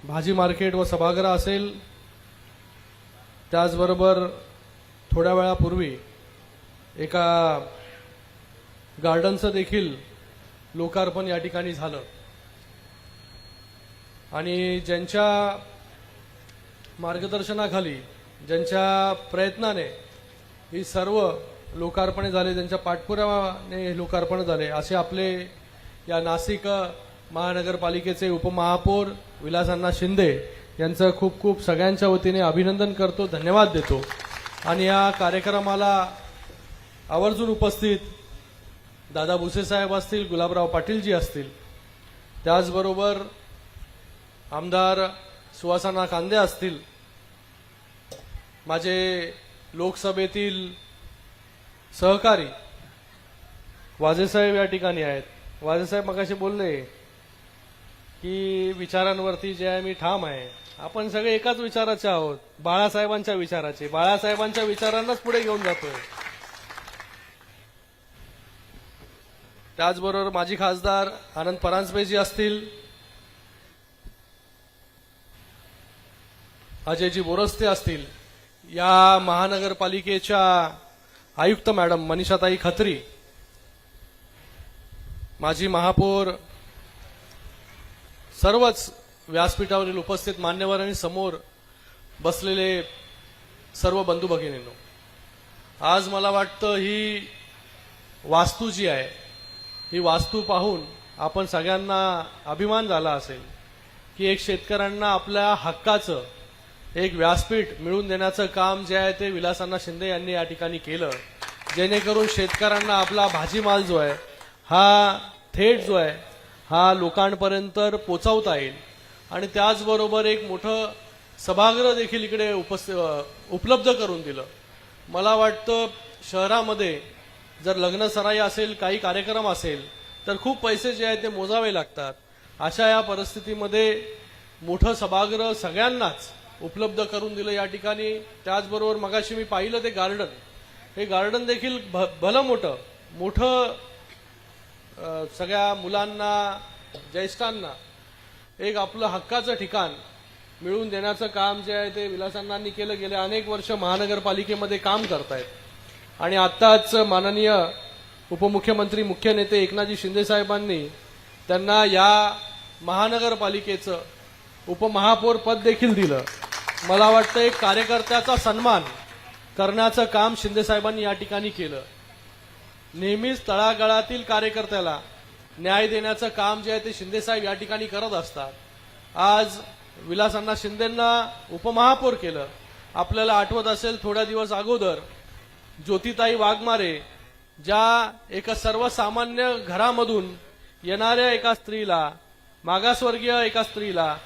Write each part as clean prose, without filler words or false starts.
भाजी मार्केट व सभागृह असेल, त्याचबरोबर थोड्या वेळापूर्वी एका गार्डनचं देखील लोकार्पण या ठिकाणी झालं आणि ज्यांच्या मार्गदर्शनाखाली, ज्यांच्या प्रयत्नाने ही सर्व लोकार्पणे झाले, त्यांच्या पाठपुराव्याने लोकार्पण झाले, असे आपले या नाशिक महानगरपालिकेचे उपमहापौर विलासअण्णा शिंदे यांचं खूप खूप सगळ्यांच्या वतीने अभिनंदन करतो, धन्यवाद देतो। आणि या कार्यक्रमाला आवर्जून उपस्थित दादा भुसे साहेब असतील, गुलाबराव पाटीलजी असतील, त्याचबरोबर आमदार सुहासअण्णा कांदे असतील, माझे लोकसभेतील सहकारी वाजेसाहेब या ठिकाणी आहेत। वाजेसाहेब मगाशी बोलले की विचारांवरती जे आहे मी ठाम आहे, आपण सगळे एकाच विचाराचे आहोत, बाळासाहेबांच्या विचाराचे, बाळासाहेबांच्या विचारांनाच पुढे घेऊन जातोय। त्याचबरोबर माजी खासदार आनंद परांजपेजी असतील, अजयजी बोरस्ते असतील, या महानगरपालिकेच्या आयुक्त मॅडम मनीषाताई खत्री, माजी महापौर, सर्वच व्यासपीठावरील उपस्थित मान्यवरांनी, समोर बसलेले सर्व बंधू भगिनींनो, आज मला वाटतं ही वास्तू जी आहे, ही वास्तू पाहून आपण सगळ्यांना अभिमान झाला असेल की एक शेतकऱ्यांना आपल्या हक्काचं एक व्यासपीठ मिळवून देण्याचं काम जे आहे ते विलासअण्णा शिंदे यांनी या ठिकाणी केलं, जेणेकरून शेतकऱ्यांना आपला भाजीमाल जो आहे हा थेट जो आहे हा लोकांपर्यंत पोहोचवता येईल। आणि त्याचबरोबर एक मोठं सभागृह देखील इकडे उपलब्ध करून दिलं। मला वाटतं शहरामध्ये जर लग्न सराई असेल, काही कार्यक्रम असेल, तर खूप पैसे जे आहेत ते मोजावे लागतात। अशा या परिस्थितीमध्ये मोठं सभागृह सगळ्यांनाच उपलब्ध करून दिलं या ठिकाणी। त्याचबरोबर मगाशी मी पाहिलं ते गार्डन, हे गार्डन देखील भलं मोठं सगळ्या मुलांना, ज्येष्ठांना एक आपलं हक्काचं ठिकाण मिळवून देण्याचं काम जे आहे ते विलासअण्णांनी केलं। गेले अनेक वर्ष महानगरपालिकेमध्ये काम करतायत आणि आत्ताच माननीय उपमुख्यमंत्री, मुख्य नेते एकनाथजी शिंदे साहेबांनी त्यांना या महानगरपालिकेचं उपमहापौर पद देखील दिलं। मला वाटतं एक कार्यकर्त्याचा सन्मान करण्याचं काम शिंदे साहेबांनी या ठिकाणी केलं। नेहमीच तळागाळातील कार्यकर्त्याला न्याय देण्याचं काम जे आहे ते शिंदे साहेब या ठिकाणी करत असतात। आज विलासअण्णा शिंदेंना उपमहापौर केलं। आपल्याला आठवत असेल थोड्या दिवस अगोदर ज्योतिताई वाघमारे, ज्या एका सर्वसामान्य घरामधून येणाऱ्या एका स्त्रीला, मागासवर्गीय एका स्त्रीला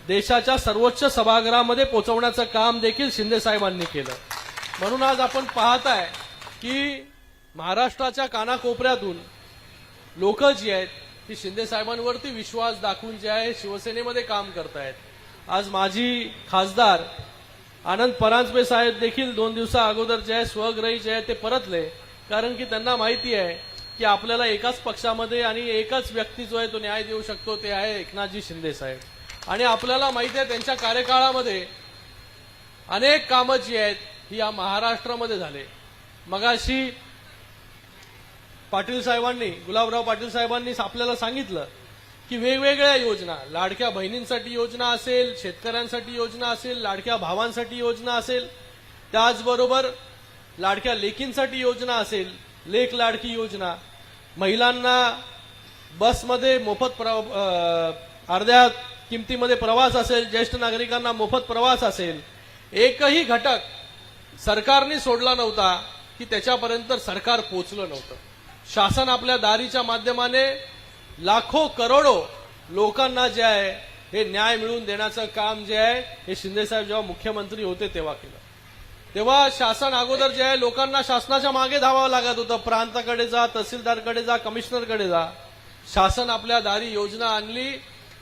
देशाच्या सर्वोच्च सभागृहामध्ये पोहोचवण्याचं काम देखील शिंदे साहेबांनी केलं। म्हणून आज आपण पाहताय की महाराष्ट्राच्या कानाकोपऱ्यातून लोक जी आहेत ती शिंदे साहेबांवरती विश्वास दाखवून जे आहे शिवसेनेमध्ये काम करतायत। आज माजी खासदार आनंद परांजपे साहेब देखील 2 दिवसा अगोदर जे आहे स्वगृही जे आहे ते परतले, कारण की त्यांना माहिती आहे की आपल्याला एकाच पक्षामध्ये आणि एकच व्यक्ती जो आहे तो न्याय देऊ शकतो, ते आहे एकनाथजी शिंदे साहेब। आणि आपल्याला माहिती आहे त्यांच्या कार्यकाळामध्ये अनेक कामं जी आहेत ही या महाराष्ट्रामध्ये झाले। मगाशी पाटील साहेबांनी, गुलाबराव पाटील साहेबांनी आपल्याला सांगितलं की वेगवेगळ्या योजना, लाडक्या बहिणींसाठी योजना असेल, शेतकऱ्यांसाठी योजना असेल, लाडक्या भावांसाठी योजना असेल, त्याचबरोबर लाडक्या लेकींसाठी योजना असेल, लेक लाडकी योजना, महिलांना बसमध्ये मोफत अर्ध्या किमतीमध्ये प्रवास असेल, ज्येष्ठ नागरिकांना मोफत प्रवास असेल, एकही घटक सरकारने सोडला नव्हता की त्याच्यापर्यंत सरकार पोहोचलं नव्हतं। शासन आपल्या दारीच्या माध्यमाने लाखो करोडो लोकांना जे आहे हे न्याय मिळवून देण्याचं काम जे आहे हे शिंदे साहेब जेव्हा मुख्यमंत्री होते तेव्हा केलं। तेव्हा शासन अगोदर जे आहे लोकांना शासनाच्या मागे धावावं लागत होतं, प्रांताकडे जा, तहसीलदारकडे जा, कमिशनरकडे जा। शासन आपल्या दारी योजना आणली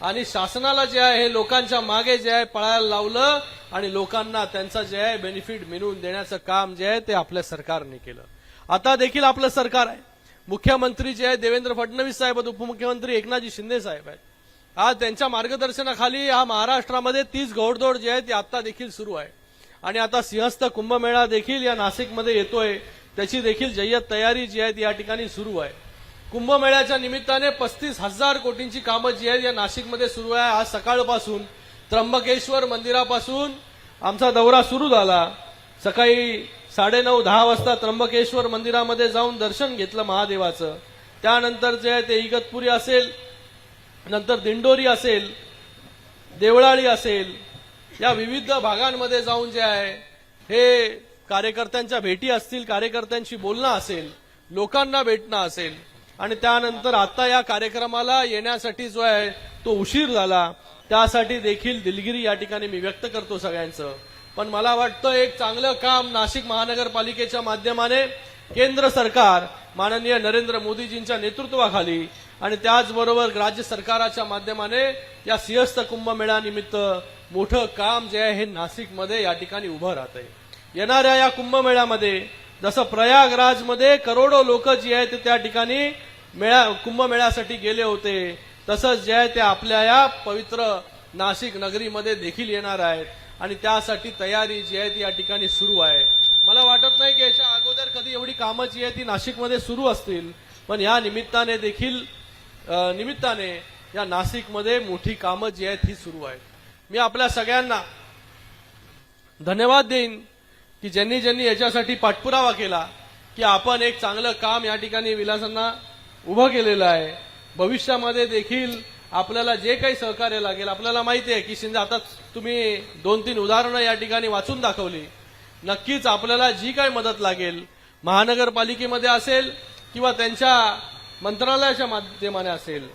आणि शासनाला जे आहे हे लोकांच्या मागे जे आहे पळायला लावलं आणि लोकांना त्यांचा जे आहे बेनिफिट मिळवून देण्याचं काम जे आहे ते आपल्या सरकारने केलं। आता देखील आपलं सरकार आहे, मुख्यमंत्री जे आहे देवेंद्र फडणवीस साहेब आहेत, उपमुख्यमंत्री एकनाथजी शिंदे साहेब आहेत। आज त्यांच्या मार्गदर्शनाखाली हा महाराष्ट्रामध्ये 30 घोडदौड जी आहे ती आता देखील सुरू आहे आणि आता सिंहस्थ कुंभमेळा देखील या नाशिकमध्ये येतोय, त्याची देखील जय्यत तयारी जी आहे ती या ठिकाणी सुरू आहे। कुंभमेळ्याच्या निमित्ताने 35,000 कोटींची कामं जी आहेत या नाशिकमध्ये सुरू आहे। आज सकाळपासून त्र्यंबकेश्वर मंदिरापासून आमचा दौरा सुरू झाला। सकाळी 9:30-10 वाजता त्र्यंबकेश्वर मंदिरामध्ये जाऊन दर्शन घेतलं महादेवाचं। त्यानंतर जे आहे ते इगतपुरी असेल, नंतर दिंडोरी असेल, देवळाली असेल, या विविध भागांमध्ये जाऊन जे आहे हे कार्यकर्त्यांच्या भेटी असतील, कार्यकर्त्यांशी बोलणं असेल, लोकांना भेटणं असेल आणि त्यानंतर आता या कार्यक्रमाला येण्यासाठी जो आहे तो उशीर झाला, त्यासाठी देखील दिलगिरी या ठिकाणी मी व्यक्त करतो सगळ्यांचं। पण मला वाटतं एक चांगलं काम नाशिक महानगरपालिकेच्या माध्यमाने केंद्र सरकार माननीय नरेंद्र मोदीजींच्या नेतृत्वाखाली आणि त्याचबरोबर राज्य सरकाराच्या माध्यमाने या सिंहस्थ कुंभमेळ्यानिमित्त मोठं काम जे आहे हे नाशिकमध्ये या ठिकाणी उभं राहत आहे। येणाऱ्या या कुंभमेळ्यामध्ये जसं प्रयागराजमध्ये करोडो लोक जी आहेत ते त्या ठिकाणी कुंभमेळ्यासाठी गेले होते, तसंच जे आहे ते आपल्या या पवित्र नाशिक नगरीमध्ये देखील येणार आहेत आणि त्यासाठी तयारी जी आहे ती या ठिकाणी सुरू आहे। मला वाटत नाही की याच्या अगोदर कधी एवढी कामं जी आहे ती नाशिकमध्ये सुरू असतील, पण या निमित्ताने देखील या नाशिकमध्ये मोठी कामं जी आहेत ही सुरू आहेत। मी आपल्या सगळ्यांना धन्यवाद देईन की ज्यांनी ज्यांनी याच्यासाठी पाठपुरावा केला की आपण एक चांगलं काम या ठिकाणी विलासांना उभं केलेलं आहे। भविष्यामध्ये देखील आपल्याला जे काही सहकार्य लागेल, आपल्याला माहिती आहे की शिंदे, आता तुम्ही 2-3 उदाहरणं या ठिकाणी वाचून दाखवली, नक्कीच आपल्याला जी काही मदत लागेल महानगरपालिकेमध्ये असेल किंवा त्यांच्या मंत्रालयाच्या माध्यमाने असेल,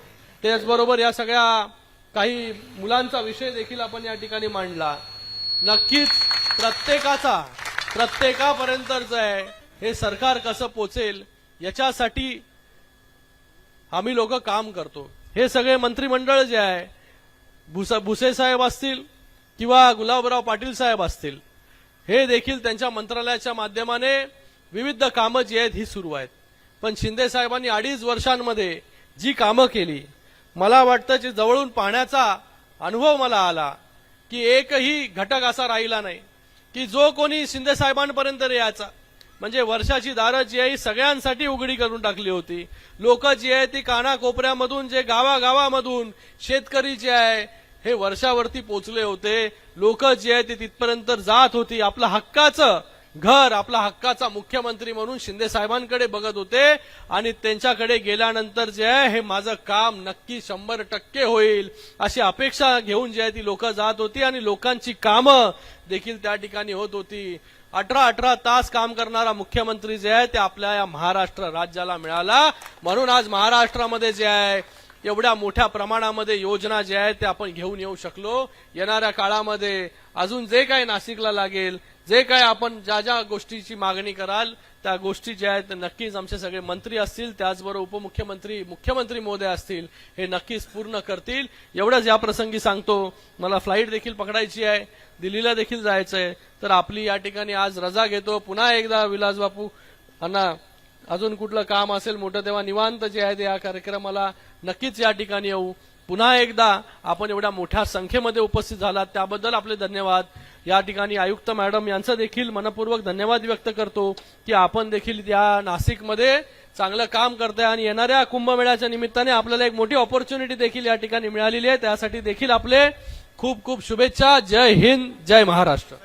त्याचबरोबर या सगळ्या काही मुलांचा विषय देखील आपण या ठिकाणी मांडला, नक्कीच प्रत्येकापर्यंत जे आहे हे सरकार कसं पोचेल याच्यासाठी आम्ही लोक काम करतो। हे सगळे मंत्रिमंडळ जे आहे, भुसे साहेब असतील किंवा गुलाबराव पाटील साहेब असतील, हे देखील त्यांच्या मंत्रालयाच्या माध्यमाने विविध कामं जी आहेत ही सुरू आहेत। पण शिंदे साहेबांनी 2.5 वर्षांमध्ये जी कामं केली, मला वाटतं की जवळून पाहण्याचा अनुभव मला आला की एकही घटक असा राहिला नाही की जो कोणी शिंदे साहेबांपर्यंत यायचा, म्हणजे वर्षाची दारं जी आहे सगळ्यांसाठी उघडी करून टाकली होती। लोक जी आहे ती कानाकोपऱ्यामधून, जे गावागावामधून शेतकरी जे आहे हे वर्षावरती पोचले होते, लोक जी आहे ती तिथपर्यंत जात होती, आपलं हक्काचं घर, आपला हक्काचा मुख्यमंत्री म्हणून शिंदे साहेबांकडे बघत होते आणि त्यांच्याकडे गेल्यानंतर जे आहे हे माझं काम नक्की 100% होईल अशी अपेक्षा घेऊन जे आहे ती लोक जात होती आणि लोकांची कामं देखील त्या ठिकाणी होत होती। 18 तास काम करणारा मुख्यमंत्री जे आहे ते आपल्या या महाराष्ट्र राज्याला मिळाला, म्हणून आज महाराष्ट्रामध्ये जे आहे एवढ्या मोठ्या प्रमाणामध्ये योजना ज्या आहेत ते आपण घेऊन येऊ शकलो। येणाऱ्या काळामध्ये अजून जे काही नाशिकला लागेल, जे काही आपण ज्या ज्या गोष्टीची मागणी कराल त्या गोष्टी ज्या आहेत नक्कीच आमचे सगळे मंत्री असतील, त्याचबरोबर उपमुख्यमंत्री, मुख्यमंत्री महोदय असतील, हे नक्कीच पूर्ण करतील। एवढंच या प्रसंगी सांगतो, मला फ्लाईट देखील पकडायची आहे, दिल्लीला देखील जायचंय, तर आपली या ठिकाणी आज रजा घेतो। पुन्हा एकदा विलास बापू यांना अजून कुठलं काम असेल मोठं तेव्हा निवांत जे आहे ते या कार्यक्रमाला नक्कीच या ठिकाणी येऊ। पुन्हा एकदा आपण एवढ्या मोठ्या संख्येमध्ये उपस्थित झालात त्याबद्दल आपले धन्यवाद। या ठिकाणी आयुक्त मॅडम यांचा देखील मनपूर्वक धन्यवाद व्यक्त करतो की आपण देखील या नाशिकमध्ये चांगलं काम करताय आणि येणाऱ्या कुंभमेळ्याच्या निमित्ताने आपल्याला एक मोठी ऑपॉर्च्युनिटी देखील या ठिकाणी मिळालेली आहे, त्यासाठी देखील आपले खूप खूप शुभेच्छा। जय हिंद, जय महाराष्ट्र।